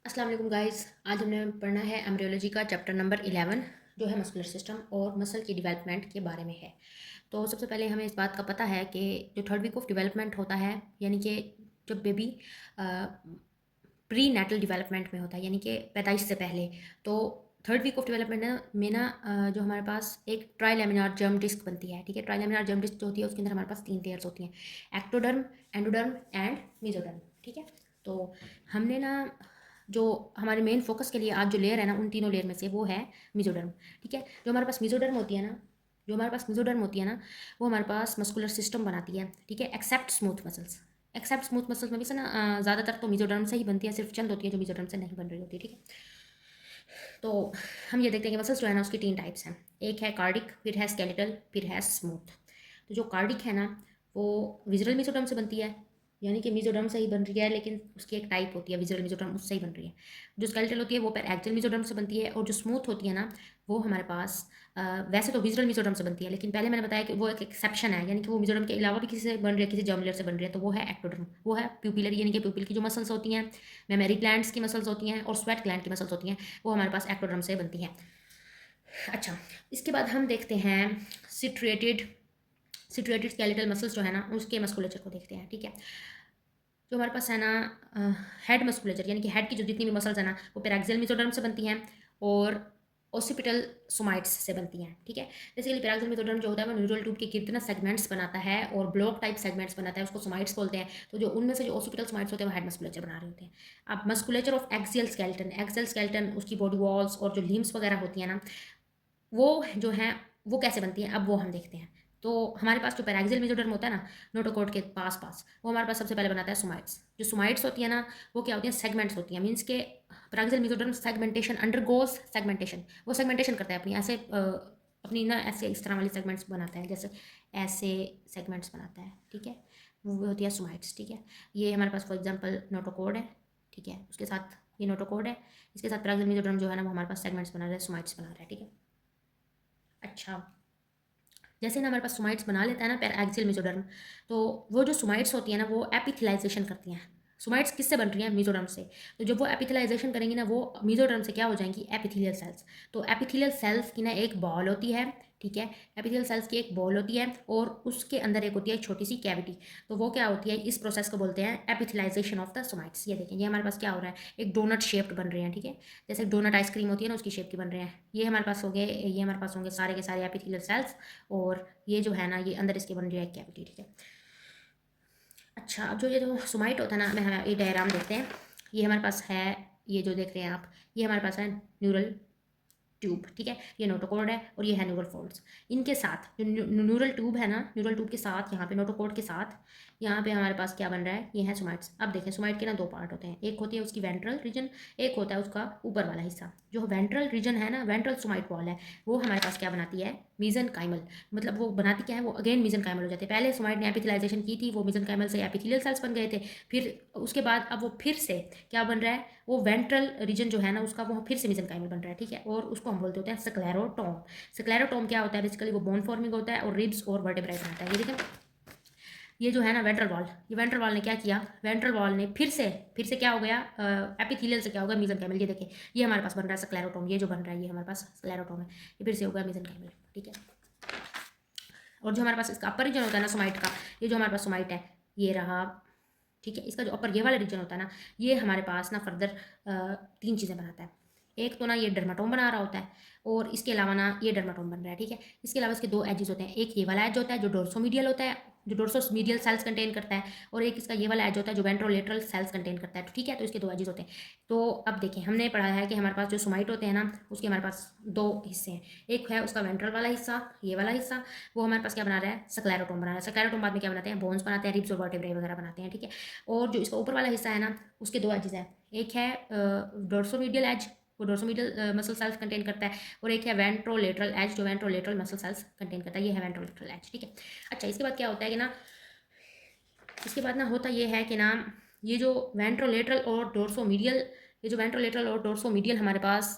अस्सलाम वालेकुम गाइस। आज हमने पढ़ना है एम्ब्रियोलॉजी का चैप्टर नंबर 11 जो है मस्कुलर सिस्टम और मसल की डेवलपमेंट के बारे में है। तो सबसे पहले हमें इस बात का पता है कि जो थर्ड वीक ऑफ डेवलपमेंट होता है, यानी कि जब बेबी प्री नेटल डेवलपमेंट में होता है, यानी कि पैदाइश से पहले, तो थर्ड वीक ऑफ डेवलपमेंट में ना जो हमारे पास एक ट्राइलेमिनार जर्म डिस्क बनती है। ठीक है, ट्राइलेमिनार जर्म डिस्क जो होती है उसके अंदर हमारे पास 3 लेयर्स होती हैं, एक्टोडर्म, एंडोडर्म एंड मेसोडर्म। ठीक है, तो हमने ना जो हमारे मेन फोकस के लिए आज जो लेयर है ना, उन तीनों लेयर में से वो है मेसोडर्म। ठीक है, जो हमारे पास मेसोडर्म होती है ना, जो हमारे पास मेसोडर्म होती है ना, वो हमारे पास मस्कुलर सिस्टम बनाती है। ठीक है, except smooth muscles. Except smooth muscles में भी से ना ज़्यादातर तो मेसोडर्म से ही बनती है, सिर्फ चंद होती है जो मेसोडर्म से नहीं बन रही होती। ठीक है, तो हम ये देखते हैं कि मसल्स जो है ना उसकी 3 टाइप्स हैं। एक है कार्डिक, फिर है स्केलेटल, फिर है स्मूथ। तो जो कार्डिक है ना वो विज़रल मेसोडर्म से बनती है, यानी कि मेसोडर्म से ही बन रही है, लेकिन उसकी एक टाइप होती है विज़रल मेसोडर्म, उससे ही बन रही है। जो स्केलेटल होती है वो पर एक्सियल मेसोडर्म से बनती है, और जो स्मूथ होती है ना वो हमारे पास वैसे तो विज़रल मेसोडर्म से बनती है, लेकिन पहले मैंने बताया कि वो एक एक्सेप्शन है, यानी कि वो मेसोडर्म के अलावा भी किसी से बन रही है, किसी जर्म लेयर से बन रही है, तो वो है एक्टोडर्म। वो है प्यूपिलर, यानी कि प्यूपिल की जो मसल्स होती हैं, मेमरी ग्लैंड्स की मसल्स होती हैं और स्वेट ग्लैंड की मसल्स होती हैं, वो हमारे पास एक्टोडर्म से बनती हैं। अच्छा, इसके बाद हम देखते हैं सिट्रेटेड सिट्रेटेड स्केलेटल मसल्स जो है ना उसके मस्कुलेचर को देखते हैं। ठीक है, जो हमारे पास है ना हेड मस्कुलेचर, यानी कि हेड की जो जितनी भी मसल्स है ना वो पैराक्सियल मेसोडर्म से बनती हैं और ओसिपिटल सोमाइट्स से बनती हैं। ठीक है, बेसिकली पैराक्सियल मेसोडर्म जो होता है वो न्यूरल ट्यूब के कितना सेगमेंट्स बनाता है और ब्लॉक टाइप सेगमेंट्स बनाता है, उसको सोमाइट्स बोलते हैं। तो जो उनमें से जो ओसिपिटल सोमाइट्स होते हैं वो हेड मस्कुलेचर बना रहे होते हैं। अब musculature of axial skeleton, axial skeleton उसकी बॉडी वॉल्स और जो लिम्स वगैरह होती हैं ना वो जो हैं वो कैसे बनती हैं, अब वो हम देखते हैं। तो हमारे पास जो पैराक्सियल मेसोडर्म होता है ना नोटोकॉर्ड के पास पास, वो हमारे पास सबसे पहले बनाता है सोमाइट्स। जो सोमाइट्स होती है ना वो क्या होती हैं, सेगमेंट्स होती हैं, मीन्स के paraxial mesoderm segmentation undergoes segmentation, वो सेगमेंटेशन करता है अपनी ऐसे अपनी ना ऐसे इस तरह वाली सेगमेंट्स बनाता है, जैसे ऐसे सेगमेंट्स बनाता है। ठीक है, वो होती है सोमाइट्स। ठीक है, ये हमारे पास फॉर एग्जाम्पल नोटोकॉर्ड है। ठीक है, उसके साथ ये नोटोकॉर्ड है, इसके साथ पैराक्सियल मेसोडर्म जो है ना वो हमारे पास सेगमेंट्स बना रहा है, सोमाइट्स बना रहा है। ठीक है, अच्छा, जैसे ना हमारे पास सोमाइट्स बना लेता है ना पैराक्सियल मेसोडर्म, तो वो जो सोमाइट्स होती है ना वो एपिथिलाइजेशन करती हैं। सोमाइट्स किससे बन रही हैं, मेसोडर्म से। तो जब वो एपिथिलाइजेशन करेंगी ना वो मेसोडर्म से क्या हो जाएंगी, एपिथेलियल सेल्स। तो एपिथेलियल सेल्स की ना एक बॉल होती है। ठीक है, एपिथेलियल सेल्स की एक बॉल होती है और उसके अंदर एक होती है छोटी सी कैविटी। तो वो क्या होती है, इस प्रोसेस को बोलते हैं एपिथिलाइजेशन ऑफ द सोमाइट्स। ये देखें, ये हमारे पास क्या हो रहा है, एक डोनट शेप्ड बन रहे हैं। ठीक है, जैसे डोनट आइसक्रीम होती है ना उसकी शेप की बन रहे हैं। ये हमारे पास हो गए, ये हमारे पास होंगे सारे के सारे एपिथेलियल सेल्स, और ये जो है ना ये अंदर इसके बन रही है कैविटी। ठीक है, अच्छा, अब जो ये जो सोमाइट होता है ना, हमें ये डायग्राम देखते हैं। ये हमारे पास है, ये जो देख रहे हैं आप, ये हमारे पास है न्यूरल ट्यूब। ठीक है, ये नोटोकॉर्ड है और ये है न्यूरल फोल्ड्स। इनके साथ जो न्यूरल ट्यूब है ना, न्यूरल ट्यूब के साथ यहाँ पे नोटोकॉर्ड के साथ यहाँ पे हमारे पास क्या बन रहा है, ये है सोमाइट्स। अब देखें, सोमाइट के ना 2 पार्ट होते हैं, एक होती है उसकी वेंट्रल रीजन, एक होता है उसका ऊपर वाला हिस्सा। जो वेंट्रल रीजन है ना, वेंट्रल सोमाइट वॉल है, वो हमारे पास क्या बनाती है, मीजनकाइमल। मतलब वो बनाती क्या है, वो अगेन मीजनकाइमल हो जाते हैं। पहले सोमाइट ने एपिथेलाइजेशन की थी, वो मीजनकाइमल से एपिथेलियल सेल्स बन गए थे। फिर उसके बाद अब वो फिर से क्या बन रहा है, वो वेंट्रल रीजन जो है ना उसका वो फिर से मेसेंकाइमल बन रहा है। ठीक है, और उसको हम बोलते होते हैं स्क्लेरोटोम। स्क्लेरोटोम क्या होता है, बेसिकली वो बोन फॉर्मिंग होता है और रिब्स और वर्टेब्राe बनाता है। ये देखें, ये जो है ना वेंट्रल वॉल, ये वेंट्रल वॉल ने क्या किया, वेंट्रल वॉल ने फिर से क्या हो गया, एपिथेलियल से क्या होगा, मेसेंकाइमल। ये देखिए, ये हमारे पास बन रहा है स्क्लेरोटोम, ये जो बन रहा है ये हमारे पास स्क्लेरोटोम है, ये फिर से होगा मेसेंकाइमल। ठीक है, और जो हमारे पास इसका अपर रीजन होता है ना सोमाइट का, ये जो हमारे पास सोमाइट है ये रहा। ठीक है, इसका जो अपर ये वाला रीजन होता है ना, ये हमारे पास ना फर्दर 3 चीज़ें बनाता है। एक तो ना ये डर्माटोम बना रहा होता है, और इसके अलावा ना ये डर्माटोम बन रहा है। ठीक है, इसके अलावा इसके 2 एजेस होते हैं, एक ये वाला एज होता है जो डोर्सोमीडियल होता है, जो डोर्सोमीडियल सेल्स कंटेन करता है, और एक इसका ये वाला एज होता है जो वेंट्रोलेटरल सेल्स कंटेन करता है। तो ठीक है, तो इसके 2 एजेस होते हैं। तो अब देखें, हमने पढ़ा है कि हमारे पास जो सोमाइट होते हैं ना उसके हमारे पास 2 हिस्से हैं। एक है उसका वेंट्रल वाला हिस्सा, ये वाला हिस्सा, वो हमारे पास क्या बना रहा है, स्क्लेरोटोम बना रहा है। स्क्लेरोटोम बाद में क्या बनाते हैं, बोन्स बनाते हैं, रिब्स और वर्टेब्राe वगैरह बनाते हैं। ठीक है, और जो इसका ऊपर वाला हिस्सा है ना उसके 2 एजेस हैं, एक है डोर्सोमीडियल एज, वो डोर्सोमीडियल मसल सेल्स कंटेन करता है, और एक है वेंट्रोलेटरल एज जो वेंट्रोलेटरल मसल सेल्स कंटेन करता है, ये है वेंट्रोलेटरल एज। ठीक है, अच्छा, इसके बाद क्या होता है कि ना, इसके बाद ना होता ये है कि ना ये जो वेंट्रोलेटरल और डोर्सोमीडियल, ये जो वेंट्रोलेटरल और डोर्सोमीडियल हमारे पास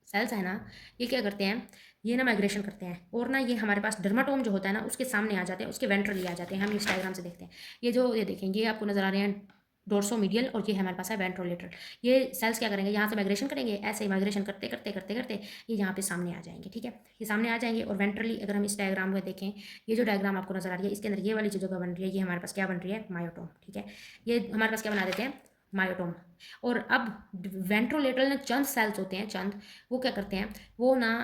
सेल्स है ना, ये क्या करते हैं, ये ना माइग्रेशन करते हैं, और ना ये हमारे पास डर्माटोम जो होता है ना उसके सामने आ जाते हैं, उसके वेंट्रली आ जाते हैं। हम इस डायग्राम से देखते हैं, ये जो ये देखें, ये आपको नजर आ रहे हैं डोर्सोमीडियल और ये हमारे पास है वेंट्रोलेटरल। ये सेल्स क्या करेंगे, यहाँ से माइग्रेशन करेंगे, ऐसे माइग्रेशन करते करते करते करते ये यहाँ पे सामने आ जाएंगे। ठीक है, ये सामने आ जाएंगे और वेंट्रली अगर हम इस डायग्राम में देखें, ये जो डायग्राम आपको नजर आ रही है इसके अंदर ये वाली जो जगह बन रही है, ये हमारे पास क्या बन रही है, मायोटोम। ठीक है, ये हमारे पास क्या बना देते हैं, मायोटोम। और अब वेंट्रोलेटरल में चंद सेल्स होते हैं, चंद, वो क्या करते हैं, वो ना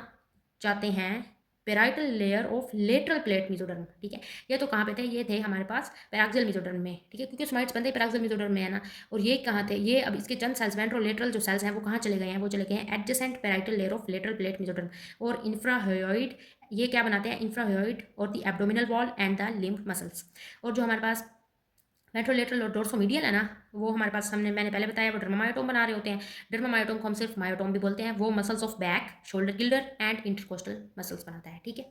जाते हैं parietal layer of lateral plate mesoderm. ठीक है, ये तो कहाँ पे थे, ये थे हमारे पास पैराक्सियल मेसोडर्म में। ठीक है, क्योंकि सोमाइट्स बनते पैराक्सियल मेसोडर्म में है ना। और ये कहाँ थे, ये अब इसके चंद सेल्स वेंट्रोलेटरल जो सेल्स हैं वो कहाँ चले गए हैं, वो चले गए हैं adjacent parietal layer of lateral plate mesoderm और इंफ्राहयोइड। ये क्या बनाते हैं, इंफ्राहयोइड और the abdominal wall and the lymph muscles. और जो हमारे पास वेंट्रोलेटरल और डोर्सोमीडियल है ना, वो हमारे पास मैंने पहले बताया वो डर्मामायोटोम बना रहे होते हैं। डर्मामायोटोम को हम सिर्फ मायोटोम भी बोलते हैं। वो muscles of back, shoulder Gilder and intercostal muscles बनाता है। ठीक है,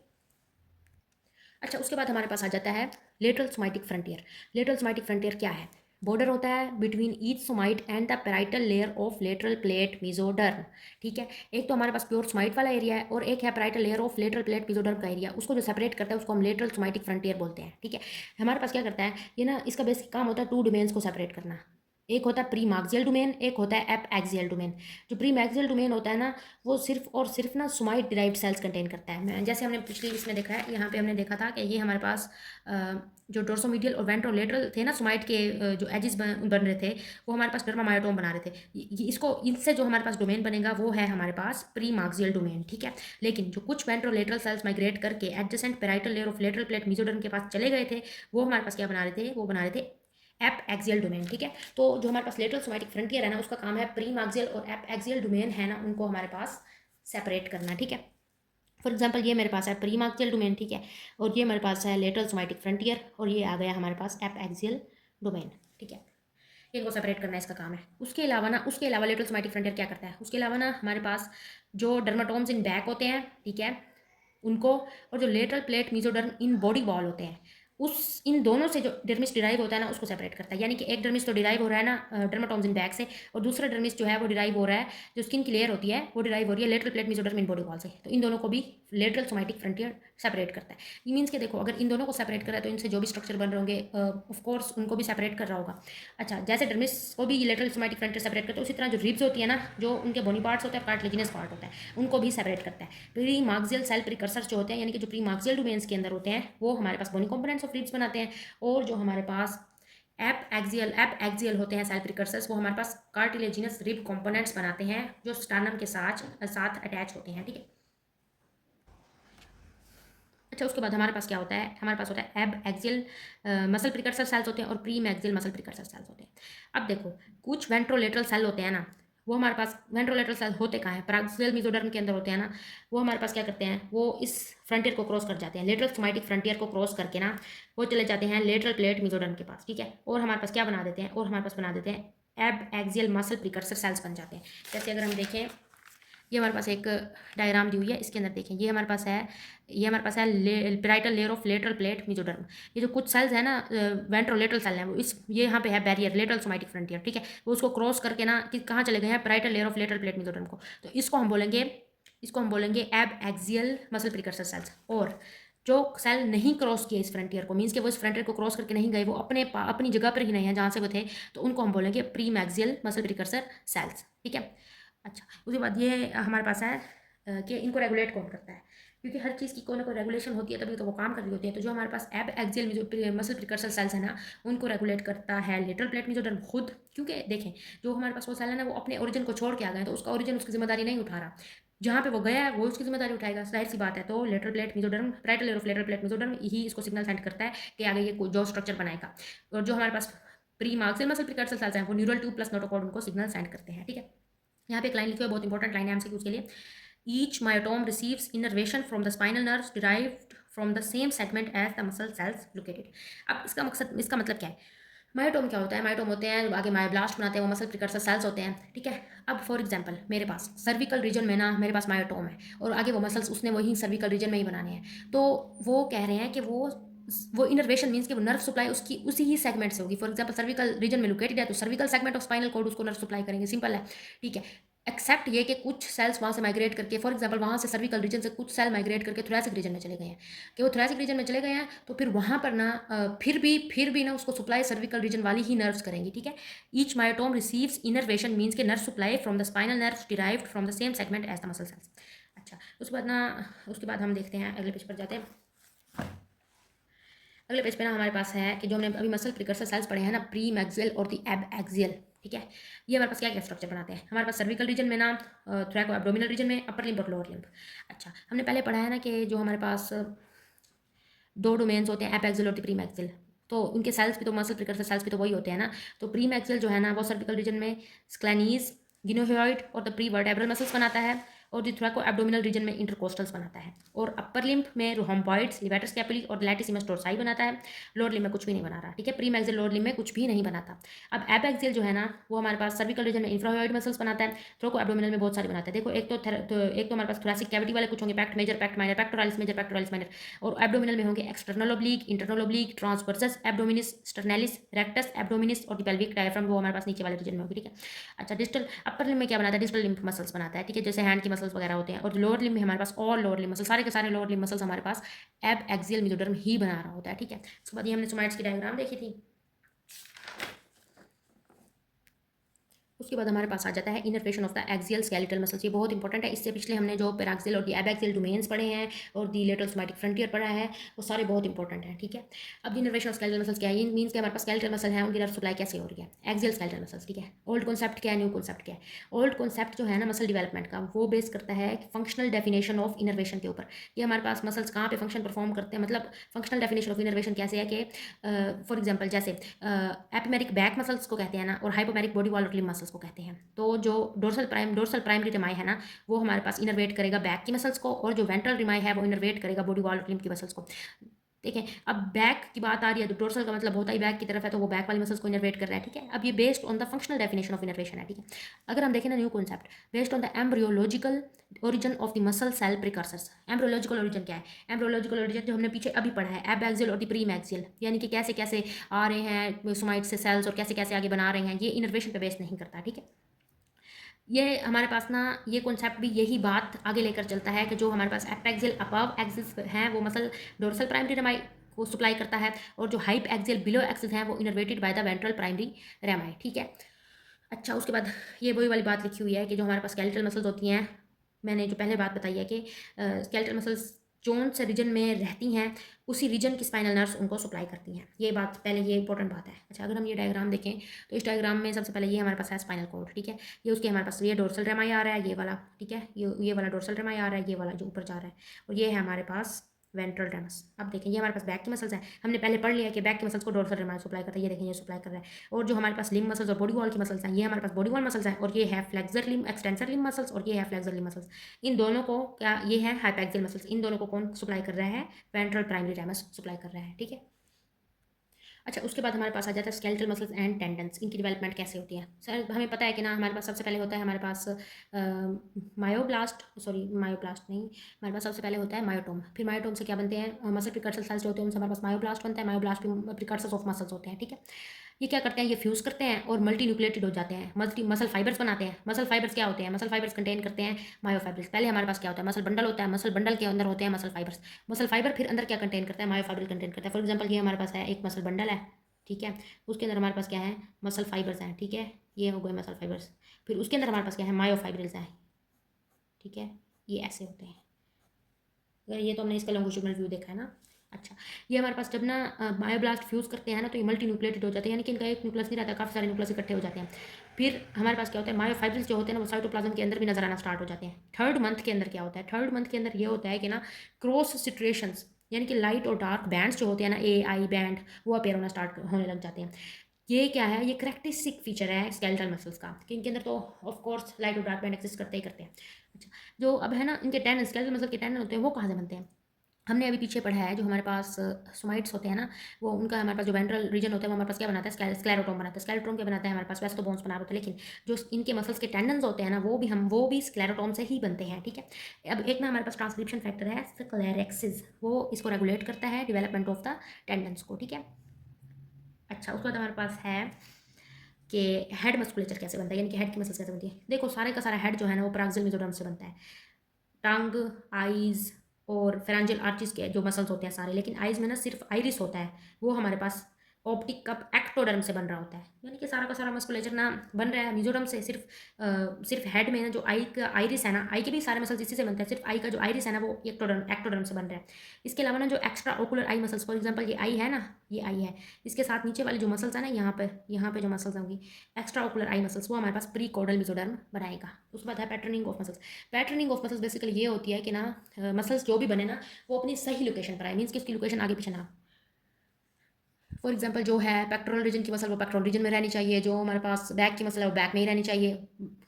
अच्छा उसके बाद हमारे पास आ जाता है lateral somatic frontier. Lateral somatic frontier क्या है, बॉर्डर होता है between each somite and the parietal layer of lateral plate mesoderm. ठीक है, एक तो हमारे पास प्योर सोमाइट वाला एरिया है और एक है parietal layer of lateral plate mesoderm का एरिया। उसको जो सेपरेट करता है उसको हम लेटरल सोमाइटिक फ्रंटियर बोलते हैं। ठीक है, हमारे पास क्या करता है ये ना, इसका बेसिक काम होता है टू डोमेन्स को सेपरेट करना। एक होता है प्री मार्क्सियल डोमेन, एक होता है एप एक्सियल डोमेन। जो प्री मैक्सियल डोमेन होता है ना, वो सिर्फ और सिर्फ ना सोमाइट डिराइव्ड सेल्स कंटेन करता है। जैसे हमने पिछली इसमें देखा है, यहाँ पे हमने देखा था कि ये हमारे पास जो डोर्सोमीडियल और वेंट्रोलेटरल थे ना सोमाइट के, जो एजिस बन रहे थे, वो हमारे पास डर्मामायोटोम बना रहे थे। इसको इनसे जो हमारे पास डोमेन बनेगा वो है हमारे पास प्री मार्क्सियल डोमेन। ठीक है, लेकिन जो कुछ वेंट्रोलेटरल सेल्स माइग्रेट करके adjacent parietal layer of lateral plate mesoderm के पास चले गए थे, वो हमारे पास क्या बना रहे थे, वो बना रहे थे एप एक्सियल डोमेन। ठीक है, तो जो हमारे पास लेटरल सोमाइटिक फ्रंटियर है ना, उसका काम है प्री मार्क्सियल और एप एक्सियल डोमेन है ना, उनको हमारे पास सेपरेट करना। ठीक है, फॉर एग्जांपल ये मेरे पास है प्री मार्क्सियल डोमेन। ठीक है, और ये मेरे पास है लेटरल सोमाइटिक फ्रंटियर और ये आ गया हमारे पास एप एक्सियल डोमेन। ठीक है, इनको सेपरेट करना इसका काम है। उसके अलावा लेटरल सोमाइटिक फ्रंटियर क्या करता है, उसके अलावा ना हमारे पास जो डर्माटोम्स इन बैक होते हैं, ठीक है, उनको, और जो lateral plate mesoderm in body wall होते हैं, उस इन दोनों से जो डर्मिस डिराइव होता है ना, उसको सेपरेट करता है। यानी कि एक डर्मिस तो डिराइव हो रहा है ना डर्माटोम्स इन बैक से, और दूसरा डर्मिस जो है वो डिराइव हो रहा है, जो स्किन की लेयर होती है वो डिराइव हो रही है lateral plate mesoderm in body wall से। तो इन दोनों को भी लेटरल सोमाइटिक फ्रंटियर सेपरेट करता है। ये मीन्स के देखो, अगर इन दोनों को सेपरेट कर रहा है तो इनसे जो भी स्ट्रक्चर बन रहे होंगे ऑफ कोर्स उनको भी सेपरेट कर रहा होगा। अच्छा, जैसे डर्मिस को भी लेटरल सोमाइटिक फ्रंटियर सेपरेट करता है, उसी तरह जो रिब्स होती है ना, जो उनके बोनी पार्ट्स होते हैं, कार्टिलेजिनस पार्ट होता है, उनको भी सेपरेट करता है। प्री मार्क्सियल सेल प्रिकर्सर जो होते हैं, यानी कि जो प्री मार्क्सियल डोमेन्स के अंदर होते हैं, वो हमारे पास बोनी कंपोनेंट्स ऑफ रिब्स बनाते हैं। और जो हमारे पास एप एक्सियल होते हैं सेल प्रिकर्सर्स, वो हमारे पास कार्टिलेजिनस रिब कंपोनेंट्स बनाते हैं जो स्टार्नम के साथ अटैच होते हैं। ठीक है, अच्छा उसके बाद हमारे पास क्या होता है, हमारे पास होता है एब एक्सियल मसल प्रिकर्सर सेल्स होते हैं और प्री मैक्सियल मसल प्रिकर्सर सेल्स होते हैं। अब देखो, कुछ वेंट्रोलेटरल सेल होते हैं ना, वो हमारे पास वेंट्रोलेटरल सेल होते कहाँ हैं, पैराक्सियल मेसोडर्म के अंदर होते हैं ना। वो हमारे पास क्या करते हैं, वो इस फ्रंटियर को क्रॉस कर जाते हैं, लेटरल सोमाइटिक फ्रंटियर को क्रॉस करके ना वो चले जाते हैं लेटरल प्लेट मेसोडर्म के पास। ठीक है, और हमारे पास क्या बना देते हैं, और हमारे पास बना देते हैं एब एक्सियल मसल प्रिकर्सर सेल्स बन जाते हैं। जैसे अगर हम देखें, ये हमारे पास एक डायग्राम दी हुई है, इसके अंदर देखें, ये हमारे पास है, ये हमारे पास है parietal layer of lateral plate mesoderm. ये जो कुछ सेल्स है ना वेंट्रोलेटरल सेल हैं, वो इस ये यहाँ पे है बैरियर लेटरल सोमाइटिक फ्रंटियर। ठीक है, वो उसको क्रॉस करके ना कि कहाँ चले गए हैं, parietal layer of lateral plate mesoderm को। तो इसको हम बोलेंगे एब एक्सियल मसल प्रिकर्सर सेल्स। और जो सेल नहीं क्रॉस किए इस फ्रंटियर को, मीन्स कि वो इस फ्रंटियर को क्रॉस करके नहीं गए, वो अपनी जगह पर ही नहीं है जहाँ से वो थे, तो उनको हम बोलेंगे प्री मैक्सियल मसल प्रिकर्सर सेल्स। ठीक है, अच्छा उसके बाद ये हमारे पास है कि इनको रेगुलेट कौन करता है, क्योंकि हर चीज़ की कोई ना कोई रेगुलेशन होती है तभी तो वो काम कर रही होती है। तो जो हमारे पास एब एक्सियल में जो मसल प्रिकर्सर सेल्स है ना, उनको रेगुलेट करता है लेटरल प्लेट मेसोडर्म खुद। क्योंकि देखें, जो हमारे पास वो सेल है ना, वो अपने ओरिजिन को छोड़ के आ गए, तो उसका ओरिजिन उसकी जिम्मेदारी नहीं उठा रहा, जहाँ पे वो गया है वो उसकी जिम्मेदारी उठाएगा, जाहिर सी बात है। तो lateral plate mesoderm, parietal layer of lateral plate mesoderm ही इसको सिग्नल सेंड करता है कि आगे ये जो स्ट्रक्चर बनाएगा। और जो हमारे पास प्री मार्क्सियल मसल प्रिकर्सर सेल्स हैं, वो न्यूरल ट्यूब प्लस नोटोकॉर्ड उनको सिग्नल सेंड करते हैं। ठीक है, यहाँ पे एक लाइन लिखी हुई है, बहुत इंपॉर्टेंट लाइन है एमसीक्यू उसके लिए। Each myotome receives innervation from the spinal nerves derived from the same segment as the muscle cells located. अब इसका मतलब क्या है, मायोटोम क्या होता है, मायोटोम होते हैं आगे मायोब्लास्ट बनाते हैं, वो मसल प्रिकर्सर सेल्स होते हैं। ठीक है, अब फॉर एग्जांपल मेरे पास सर्विकल रीजन में ना मेरे पास मायोटोम है, और आगे वो मसल्स उसने वही सर्विकल रीजन में ही बनाने हैं, तो वो कह रहे हैं कि वो इनर्वेशन मीन्स कि वो नर्व सप्लाई उसकी उसी ही सेगमेंट से होगी। फॉर एग्जांपल सर्विकल रीजन में लोकेटेड है तो cervical segment of spinal cord उसको नर्व सप्लाई करेंगे, सिंपल है। ठीक है, एक्सेप्ट ये कि कुछ सेल्स वहाँ से माइग्रेट करके, फॉर एग्जांपल वहाँ से सर्विकल रीजन से कुछ सेल माइग्रेट करके थोरेसिक रीजन में चले गए हैं, कि वो थोरेसिक रीजन में चले गए हैं, तो फिर वहाँ पर ना फिर भी ना उसको सप्लाई सर्विकल रीजन वाली ही नर्व्स करेंगी, ठीक है। Each myotome receives innervation means के nerve supply from the spinal nerves derived from the same segment as the muscle cells. अच्छा, उसके बाद हम देखते हैं, अगले पेज पर जाते हैं। अगले पेज पे ना हमारे पास है कि जो हमने अभी मसल प्रिकर्सर सेल्स पढ़े हैं ना, प्री मैक्सियल और दी एब एक्सियल, ठीक है। ये हमारे पास क्या क्या स्ट्रक्चर बनाते हैं, हमारे पास सर्विकल रीजन में ना, थोरैको एब्डोमिनल रीजन में, अपर लिम्ब और लोअर लिम्ब। अच्छा, हमने पहले पढ़ा है ना कि जो हमारे पास दो डोमेन्स होते हैं, एप एक्सियल और प्री मैक्सियल, तो उनके सेल्स भी तो मसल प्रिकर्सर सेल्स भी तो वही होते हैं ना। तो प्री मैक्सियल जो है ना वो सर्विकल रीजन में स्क्लेनीज, गिनोहियोइड और द प्री वर्टेब्रल मसल्स बनाता है, और दी थोरैको एब्डोमिनल रीजन में इंटरकोस्टल्स बनाता है, और अपर लिम्ब में रोहम्बॉइड्स, लिवेटर स्कैपुली और लैटिसिमस डोर्साई बनाता है। लोअर लिम्ब में कुछ भी नहीं बना रहा, ठीक है। प्री मैक्सियल लोअर लिम्ब में कुछ भी नहीं बनाता। अब एप एक्सियल जो है ना वो हमारे पास सर्विकल रीजन में इंफ्राहियोइड मसल्स बनाता है, थोरैको एब्डोमिनल में बहुत सारे बनाता है। देखो, एक तो हमारे पास थोरैसिक कैविटी वाले कुछ होंगे, pect major, pect minor, pectoralis major, pectoralis minor, और एब्डोमिनल में होंगे external oblique, internal oblique, transversus abdominis, sternalis, rectus abdominis और पेल्विक डायफ्राम, वो हमारे पास नीचे वाले रीजन में होगी, ठीक है। अच्छा, डिस्टल अपर लिम्ब में क्या बनाता है, डिस्टल लिम्फ मसल्स बनाता है, ठीक है, जैसे हैंड की मसल्स वगैरह होते हैं। और लोअर लिम्ब में हमारे पास ऑल लोअर लिम्ब मसल, सारे के सारे लोअर लिम्ब मसल्स हमारे पास एब एक्सियल मेसोडर्म ही बना रहा होता है, ठीक है। उसके बाद ये हमने सोमाइड्स की डायग्राम देखी थी। उसके बाद हमारे पास आ जाता है innervation of the axial skeletal muscles. ये बहुत इंपॉर्टेंट है, इससे पिछले हमने जो पैराक्सियल और दी एबैक्सियल डोमेन्स पढ़े हैं और दी लेटरल सोमैटिक फ्रंटियर पढ़ा है, वो सारे बहुत इंपॉर्टेंट हैं, ठीक है। अब इनर्वेशन ऑफ स्केलेटल मसल्स क्या है, ये मीन्स कि हमारे पास स्केलेटल मसल है, उनकी नर्व सप्लाई कैसे हो रही है, एक्सियल स्केलेटल मसल्स, ठीक है। ओल्ड कॉन्सेप्ट क्या है, न्यू कॉन्सेप्ट क्या है। ओल्ड कॉन्सेप्ट जो है ना मसल डेवलपमेंट का, वो बेस करता है फंक्शनल डेफिनेशन ऑफ इनर्वेशन के ऊपर, कि हमारे पास मसल्स कहाँ पे फंक्शन परफॉर्म करते हैं, मतलब फंक्शनल डेफिनेशन ऑफ इनर्वेशन कैसे है कि फॉर एग्जाम्पल जैसे एपिमेरिक बैक मसल्स को कहते हैं ना, और हाइपोमेरिक बॉडी वॉल और लिम्ब मसल्स को कहते हैं। तो जो डोर्सल प्राइमरी रिमाई है ना, वो हमारे पास इनर्वेट करेगा बैक की मसल्स को, और जो वेंट्रल रिमाई है वो इनर्वेट करेगा बॉडी वॉल और लिम्ब की मसल्स को। देखें, अब बैक की बात आ रही है तो डोर्सल का मतलब होता ही बैक की तरफ है, तो वो बैक वाली मसल्स को इनर्वेट कर रहा है, ठीक है। अब ये based on the functional definition of innervation है, ठीक है। अगर हम देखें ना new concept, based on the embryological origin of the muscle cell precursors. Embryological origin क्या है, एम्ब्रियोलॉजिकल ओरिजिन जो हमने पीछे अभी पढ़ा है, एब एक्सियल और द प्री मैक्सियल, यानी कि कैसे कैसे आ रहे हैं सोमाइट से सेल्स और कैसे कैसे आगे बना रहे हैं, ये इनर्वेशन पे बेस नहीं करता, ठीक है। ये हमारे पास ना ये कॉन्सेप्ट भी यही बात आगे लेकर चलता है कि जो हमारे पास एपेक्सियल अबव एक्सिस है वो मसल डोर्सल प्राइमरी रेमाई को सप्लाई करता है, और जो हाइप एक्सियल बिलो एक्सिस है वो innervated by the ventral primary रेमाई, ठीक है। अच्छा, उसके बाद ये वही वाली बात लिखी हुई है कि जो हमारे पास स्केलेटल मसल्स होती हैं, मैंने जो पहले बात बताई है कि स्केलेटल मसल्स जोन से रीजन में रहती हैं, उसी रीजन की स्पाइनल नर्व्स उनको सप्लाई करती हैं, ये बात पहले, ये इंपॉर्टेंट बात है। अच्छा, अगर हम ये डायग्राम देखें तो इस डायग्राम में सबसे पहले ये हमारे पास है स्पाइनल कॉर्ड, ठीक है। ये उसके हमारे पास ये डोर्सल रेमाई आ रहा है, ये वाला, ठीक है, ये वाला डोर्सल रेमाई आ रहा है, ये वाला जो ऊपर जा रहा है, और ये है हमारे पास वेंट्रल रेमस। अब देखें, ये हमारे पास बैक की मसल्स हैं, हमने पहले पढ़ लिया कि बैक की मसल्स को डोर्सल रेमाई सप्लाई करता है, ये देखें ये सप्लाई कर रहा है। और जो हमारे पास लिम्ब मसल्स और बॉडी वॉल की मसल्स हैं, ये हमारे पास बॉडी वॉल मसल्स हैं, और ये है flexor limb, extensor limb muscles, और ये है फ्लेक्सर लिम्ब मसल्स। इन दोनों को क्या, ये है हाइपैक्सियल मसल्स, इन दोनों को कौन सप्लाई कर रहा है, वेंट्रल प्राइमरी रेमस सप्लाई कर रहा है, ठीक है। अच्छा, उसके बाद हमारे पास आ जाता है स्केलेटल मसल्स एंड टेंडन्स, इनकी डेवलपमेंट कैसे होती है। सर हमें पता है कि ना हमारे पास सबसे पहले होता है हमारे पास मायोब्लास्ट, सॉरी मायोब्लास्ट नहीं, हमारे पास सबसे पहले होता है मायोटोम। फिर मायोटोम से क्या बनते हैं, मसल प्रिकर्सर सेल्स जो होते हैं उनसे हमारे पास मायोब्लास्ट बनता है, मायोब्लास्ट भी प्रिकर्सर्स ऑफ मसल्स होते हैं, ठीक है। ये क्या करते हैं, ये फ्यूज़ करते हैं और मल्टी न्यूक्लिएटेड हो जाते हैं, मल्टी मसल फाइबर्स बनाते हैं। मसल फाइबर्स क्या होते हैं, मसल फाइबर्स कंटेन करते हैं मायोफाइब्रिल्स। पहले हमारे पास क्या होता है, मसल बंडल होता है, मसल बंडल के अंदर होते हैं मसल फाइबर्स। मसल फाइबर फिर अंदर क्या कंटेन करता है, मायोफाइब्रिल कंटेन करता है। फॉर एग्जाम्पल ये हमारे पास है एक मसल बंडल है, ठीक है, उसके अंदर हमारे पास क्या है, मसल फाइबर्स हैं, ठीक है, ये हो गए मसल फाइबर्स। फिर उसके अंदर हमारे पास क्या है, मायोफाइब्रिल्स हैं, ठीक है, ये ऐसे होते हैं। ये तो हमने इसका लॉन्गिट्यूडिनल व्यू देखा है ना। अच्छा, ये हमारे पास जब ना मायोब्लास्ट फ्यूज़ करते हैं ना, तो ये मल्टी न्यूक्लिएटेड हो जाते हैं, यानी कि इनका एक न्यूक्लियस नहीं रहता, काफ़ी सारे न्यूक्लियस इकट्ठे हो जाते हैं। फिर हमारे पास क्या होता है, मायोफाइब्रिल्स जो होते हैं ना वो साइटोप्लाज्म के अंदर भी नजर आना स्टार्ट हो जाते हैं। थर्ड मंथ के अंदर क्या होता है, थर्ड मंथ के अंदर ये होता है कि ना क्रॉस सिट्रेशंस, यानी कि लाइट और डार्क बैंड्स जो होते हैं ना, ए आई बैंड, वो अपेयर होना स्टार्ट होने लग जाते हैं। ये क्या है, ये करेक्टरिस्टिक फीचर है स्केलेटल मसल्स का, कि इनके अंदर तो ऑफ कोर्स लाइट और डार्क बैंड एक्सिस्ट करते ही करते हैं। अच्छा, जो अब है ना इनके टेंडन, स्केलेटल मसल के टेंडन होते हैं, वो कहाँ से बनते हैं, हमने अभी पीछे पढ़ा है, जो हमारे पास सोमाइट्स होते हैं ना, वो उनका हमारे पास जो वेंट्रल रीजन होता है वो हमारे पास क्या बनाता है, स्क्लेरोटोम बनाता है। स्क्लेरोटोम क्या बनाता है, हमारे पास वैसे तो बोन्स बना रहे होते हैं, लेकिन जो इनके मसल्स के टेंडन्स होते हैं ना वो भी स्क्लेरोटोम से ही बनते हैं, ठीक है। अब एक ना हमारे पास ट्रांसक्रिप्शन फैक्टर है स्क्लेरेक्सिस, वो इसको रेगुलेट करता है डेवलपमेंट ऑफ द टेंडन्स को, ठीक है। अच्छा, उसके बाद हमारे पास है कि हेड मस्कुलेचर कैसे बनता है, यानी कि हेड की मसल्स कैसे बनती है। देखो सारे का सारा हेड जो है ना वो पैराक्सियल मेसोडर्म से बनता है। टंग, आईज और फेरेंजियल आर्चिस के जो मसल्स होते हैं सारे, लेकिन आईज में ना सिर्फ आइरिस होता है, वो हमारे पास ऑप्टिक कप एक्टोडर्म से बन रहा होता है। यानी कि सारा का सारा मस्कुलेचर ना बन रहा है मेसोडर्म से। सिर्फ हेड में ना जो आई का आइरिस है ना, आई के भी सारे मसल्स इसी से बनते हैं, सिर्फ आई का जो आइरिस है ना वो एक्टोडर्म से बन रहा है। इसके अलावा ना जो extra ocular eye muscles, for example ये आई है ना, ये आई है, इसके साथ नीचे वाले जो मसल्स है ना, यहाँ पे जो मसल्स होंगी एक्स्ट्रा ओकुलर आई मसल्स, वो हमारे पास प्री कॉर्डल मेसोडर्म बनाएगा। उसके बाद है patterning of muscles. Patterning of muscles basically ये होती है कि ना मसल्स जो भी बने ना वो अपनी सही लोकेशन पर आए, मीन्स कि उसकी लोकेशन आगे पीछे ना। फॉर एग्जांपल जो है पेक्टोरल रीजन की मसल वो पेक्टोरल रीजन में रहनी चाहिए, जो हमारे पास बैक की मसल है वो बैक में ही रहनी चाहिए,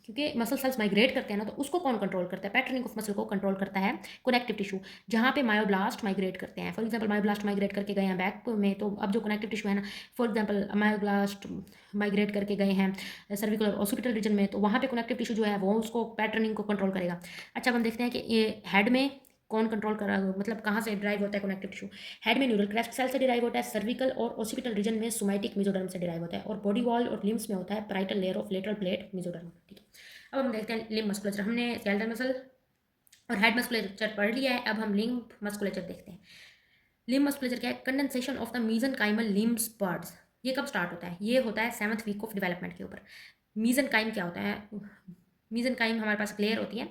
क्योंकि मसल सेल्स माइग्रेट करते हैं ना, तो उसको कौन कंट्रोल करता है, पैटर्निंग ऑफ मसल को कंट्रोल करता है कनेक्टिव टिश्यू, जहाँ पे मायोब्लास्ट माइग्रेट करते हैं। फॉर एग्जांपल मायोब्लास्ट माइग्रेट करके गए हैं बैक में, तो अब जो कनेक्टिव टिश्यू है ना, फॉर एग्जांपल मायोब्लास्ट माइग्रेट करके गए हैं सर्विकल और ऑसिपिटल रीजन में, तो वहाँ पे कनेक्टिव टिश्यू जो है वो उसको पैटर्निंग को कंट्रोल करेगा। अच्छा अब हम देखते हैं कि ये हेड में कौन कंट्रोल कर रहा है, मतलब कहाँ से ड्राइव होता है कनेक्टिव टिश्यू। हेड में न्यूरल क्रेस्ट सेल से डिराइव होता है, सर्विकल और ऑसिपिटल रीजन में सोमैटिक मेसोडर्म से डिराइव होता है, और बॉडी वॉल और लिम्स में होता है parietal layer of lateral plate mesoderm. ठीक है, अब हम देखते हैं लिम्ब मस्कुलेचर। हमने स्केलेटल मसल और हेड मस्कुलेचर पढ़ लिया है, अब हम लिम्ब मस्कुलेचर देखते हैं। लिम्ब मस्कुलेचर क्या है, condensation of the mesenchymal limbs buds. ये कब स्टार्ट होता है, ये होता है 7th वीक ऑफ डेवलपमेंट के ऊपर। मीजनकाइम क्या होता है, मीजनकाइम हमारे पास लेयर होती है,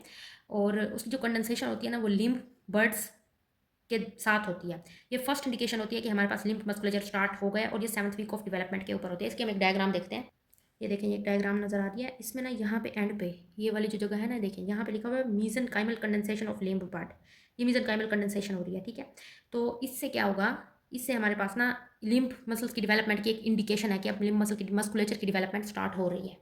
और उसकी जो कंडेंसेशन होती है ना वो लिम्ब बर्ड्स के साथ होती है। ये फर्स्ट इंडिकेशन होती है कि हमारे पास लिम्फ मस्कुलेचर स्टार्ट हो गया, और ये 7th वीक ऑफ डेवलपमेंट के ऊपर होती है। इसके हम एक डायग्राम देखते हैं। ये देखें, ये डायग्राम नजर आ रही है, इसमें ना यहाँ पे एंड पे ये वाली जो जगह है ना, देखें यहाँ पे लिखा हुआ है मीजनकाइमल कंडेंसेशन ऑफ लिम्ब पार्ट। ये मीजनकाइमल कंडेंसेशन हो रही है, ठीक है। तो इससे क्या होगा, इससे हमारे पास ना लिम्फ मसल्स की डेवलपमेंट की एक इंडिकेशन है कि अब लिम्फ मसल की मस्कुलेचर की डेवलपमेंट स्टार्ट हो रही है।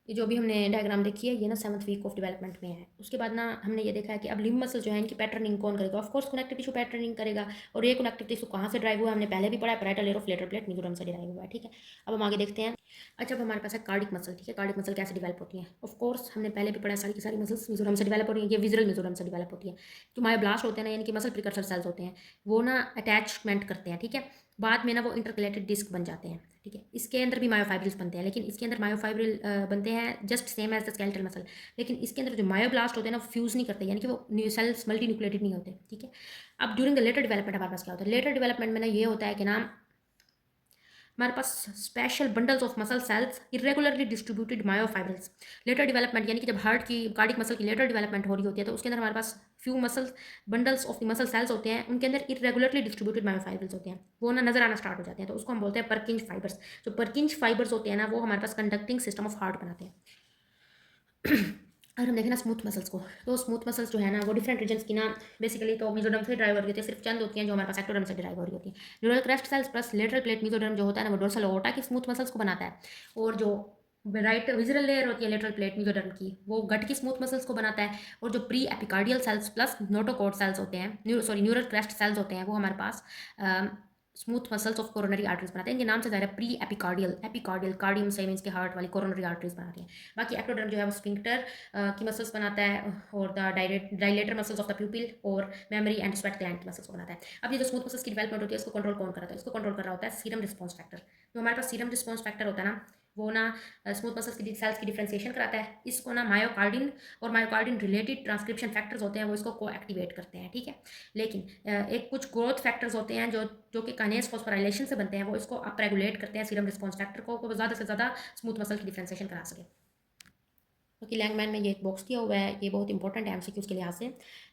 ये जो भी हमने डायग्राम देखी है ये ना 7th वीक ऑफ डेवलपमेंट में है। उसके बाद ना हमने ये देखा है कि अब लिम्ब मसल जो है इनकी पैटर्निंग कौन करेगा, of course connective tissue patterning करेगा। और ये कनेक्टिव टिश्यू कहाँ से ड्राइव हुआ है, हमने पहले भी पढ़ा है, parietal layer of lateral plate mesoderm से ड्राइव हुआ है, ठीक है। अब हम आगे देखते हैं। अच्छा अब हमारे पास है कार्डिक मसल, ठीक है। कार्डिक मसल कैसे डेवलप होती है, ऑफ कोर्स हमने पहले भी पढ़ा है, सारी की सारी मसल्स मेसोडर्म से डेवलप हो रही है। ये विजरल मेसोडर्म से डेवलप होती है। जो मायोब्लास्ट होते हैं ना, यानी कि मसल प्रिकर्सर सेल्स होते हैं, वो ना अटैचमेंट करते हैं, ठीक है। बाद में ना वो इंटरकलेटेड डिस्क बन जाते हैं, ठीक है। इसके अंदर भी मायोफाइब्रिल्स बनते हैं, लेकिन इसके अंदर मायोफाइब्रिल बनते हैं just same as the skeletal muscle, लेकिन इसके अंदर जो मायोब्लास्ट होते हैं ना वो फ्यूज़ नहीं करते, यानी कि वो सेल्स मल्टी न्यूक्लिएटेड नहीं होते, ठीक है। अब ड्यूरिंग द लेटर डेवलपमेंट हमारे पास क्या होता है, लेटर डेवलपमेंट में ना ये होता है कि ना हमारे पास special bundles of muscle cells, irregularly distributed myofibrils. Later development यानी कि जब हार्ट की कार्डिक मसल की लेटर डेवलपमेंट हो रही होती है, तो उसके अंदर हमारे पास few muscle bundles of the muscle cells होते हैं, उनके अंदर इरेगुलरली डिस्ट्रीब्यूटेड मायोफाइब्रिल्स होते हैं, वो ना नजर आना स्टार्ट हो जाते हैं, तो उसको हम बोलते हैं परकिंज फाइबर्स। जो परकिंज फाइबर्स होते हैं ना वो हमारे पास कंडक्टिंग सिस्टम ऑफ हार्ट बनाते हैं। अगर हम देखें ना स्मूथ मसल्स को, तो स्मूथ मसल्स जो है ना वो डिफरेंट रीजन्स की ना बेसिकली तो मेसोडर्म से ड्राइव हो रही होती है, सिर्फ चंद होती हैं जो हमारे पास एक्टोडर्म से ड्राइव हो रही होती है। Neural crest cells plus lateral plate mesoderm जो होता है ना वो डोर्सल ओटा की स्मूथ मसल्स को बनाता है, और जो राइट विजरल लेयर होती है लेटरल प्लेट मेसोडर्म की वो गट की स्मूथ मसल्स को बनाता है, और जो pre epicardial cells plus notochord cells होते हैं, न्यूरल क्रेस्ट सेल्स होते हैं, वो हमारे पास smooth muscles of coronary arteries बनाते हैं। इनके नाम से ज़्यादा प्री एपिकार्डियल कार्डियम से मीन्स के हार्ट वाली कोरोनरी आर्टरीज बनाती हैं। बाकी एक्टोडर्म जो है वो स्फिंक्टर की मसल्स बनाता है, और the dilator muscles of the प्यूपिल और मेमोरी एंड स्वेट ग्लैंड की मसल्स को बनाता है। अब ये जो स्मूथ मसल्स की डेवलपमेंट होती है इसको कंट्रोल कौन कर रहा है, इसको कंट्रोल कर रहा होता है सीरम रिस्पॉन्स फैक्टर। जो हमारे पास सीरम रिस्पॉन्स फैक्टर होता है ना वो ना स्मूथ मसल्स की सेल्स की डिफ्रेंसिएशन कराता है। इसको ना मायोकार्डिन और मायोकार्डिन रिलेटेड ट्रांसक्रिप्शन फैक्टर्स होते हैं, वो इसको को एक्टिवेट करते हैं, ठीक है। लेकिन एक कुछ ग्रोथ फैक्टर्स होते हैं जो कि काइनेज फॉस्फोराइलेशन से बनते हैं, वो इसको अप रेगुलेट करते हैं सीरम रिस्पॉन्स फैक्टर को ज़्यादा से ज़्यादा स्मूथ मसल की डिफ्रेंसिएशन करा सके। क्योंकि लैंगमैन में ये एक बॉक्स दिया हुआ है, ये बहुत इंपॉर्टेंट है एमसीक्यूज़ के लिहाज से।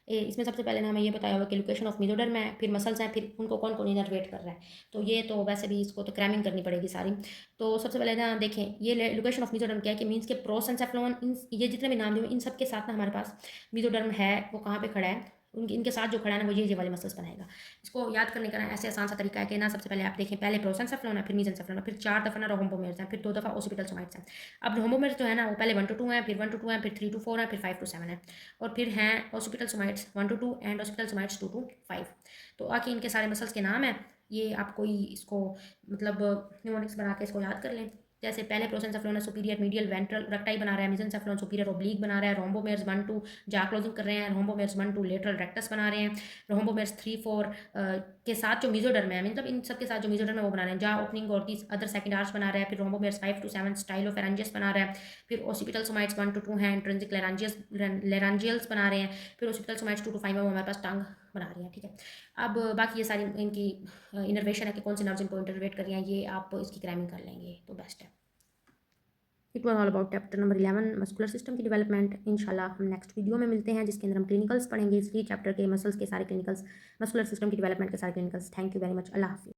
इसमें सबसे पहले ना हमें ये बताया हुआ कि लोकेशन ऑफ मेसोडर्म है, फिर मसल्स हैं, फिर उनको कौन कौन इनर्वेट कर रहा है। तो ये तो वैसे भी इसको तो क्रैमिंग करनी पड़ेगी सारी। तो सबसे पहले ना देखें ये लोकेशन ऑफ मेसोडर्म क्या है, कि मीन्स के प्रोसेंसेफ्लॉन, इन ये जितने भी नाम दिए इन सब के साथ ना हमारे पास मेसोडर्म है वो कहाँ पे खड़ा है, इनके साथ जो खड़ा है ना वो ये वाले मसल्स बनाएगा। इसको याद करने का ना ऐसे आसान सा तरीका है कि ना सबसे पहले आप देखें, पहले प्रोसेंसेफ्लॉन है, फिर मेसेंसेफ्लॉन है, फिर 4 दफ़ा ना रोम्बोमेर्स हैं, फिर 2 दफ़ा ओसिपिटल सोमाइट्स हैं। अब रोम्बोमेर्स जो है ना वो पहले 1 to 2 है, फिर 1 to 2 है, फिर 3 to 4 है, फिर 5 to 7 है, और फिर हैं occipital somites 1 to 2 and occipital somites 2 to 5। तो आके इनके सारे मसल्स के नाम हैं, ये आप कोई इसको मतलब न्यूमोनिक्स बना के इसको याद कर लें। जैसे पहले प्रोसेंसेफ्लोन सुपीरियर मीडियल वेंट्रल रेक्टाई बना रहा है, मेसेंसेफ्लोन सुपीरियर ओब्लीक बना रहा है, रोम्बोमेयर्स 1-2 जा क्लोजिंग कर रहे हैं, रोम्बोमेयर्स 1-2 लेटरल रेक्टस बना रहे हैं, रोम्बोमेयर्स 3-4 के साथ जो मीजोडर्म है, मतलब इन सब के साथ जो मीजोडर्म है वो बना रहे हैं, जा ओपनिंग और तीस अदर सेकंड आर्च बना रहा है, फिर रोम्बोमेयर्स 5-7 स्टाइलोफेरेंजियस बना रहा है, फिर ओसिपिटल सोमाइट्स 1-2 हैं, इंट्रिंसिक लेरांजियल्स बना रहे हैं, फिर ओसिपिटल सोमाइट्स 2-5 है वो हमारे पास टंग बना रही है, ठीक है। अब बाकी ये सारी इनकी इनर्वेशन है कि कौन से नर्व्स इनको इंटरवेट कर रही हैं, ये आप इसकी क्रैमिंग कर लेंगे तो बेस्ट है। It was all about chapter number 11 muscular system की डेवलपमेंट। इंशाल्लाह हम नेक्स्ट वीडियो में मिलते हैं जिसके अंदर हम क्लिनिकल्स पढ़ेंगे, इस चैप्टर के मसल्स के सारे क्लिनिकल्स, मस्कुलर सिस्टम की डेवलपमेंट के सारे clinicals. Thank you very much. अल्लाह हाफिज़।